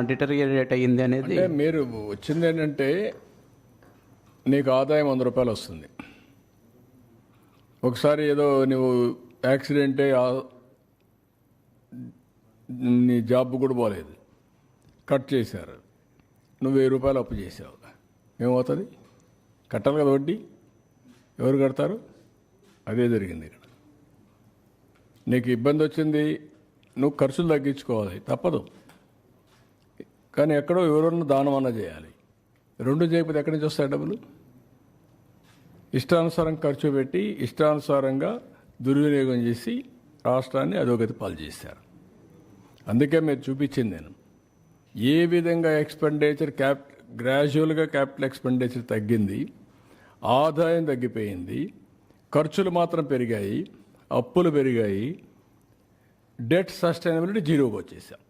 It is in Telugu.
డిటరియేట్ అయ్యింది అనేది. అంటే మీరు వచ్చింది ఏంటంటే నీకు ఆదాయం 100 రూపాయలు వస్తుంది. ఒకసారి ఏదో నువ్వు యాక్సిడెంట్ నీ జాబ్ కూడా పోలేదు, కట్ చేశారు, నువ్వు 1000 రూపాయలు అప్పు చేసావు, ఏమవుతుంది? కట్టాలి కదా వడ్డీ. ఎవరు కడతారు? అదే జరిగింది ఇక్కడ. నీకు ఇబ్బంది వచ్చింది, నువ్వు ఖర్చులు తగ్గించుకోవాలి, తప్పదు. కానీ ఎక్కడో ఎవరన్నా దానం అన్న చేయాలి. రెండు చేయకపోతే ఎక్కడి నుంచి వస్తాయి డబ్బులు? ఇష్టానుసారం ఖర్చు పెట్టి ఇష్టానుసారంగా దుర్వినియోగం చేసి రాష్ట్రాన్ని అధోగతి పాలు చేశారు. అందుకే మీరు చూపించింది నేను ఏ విధంగా ఎక్స్పెండిచర్ గ్రాడ్యువల్గా క్యాపిటల్ ఎక్స్పెండిచర్ తగ్గింది, ఆదాయం తగ్గిపోయింది, ఖర్చులు మాత్రం పెరిగాయి, అప్పులు పెరిగాయి, డెట్ సస్టైనబిలిటీ జీరోకి వచ్చేసాం.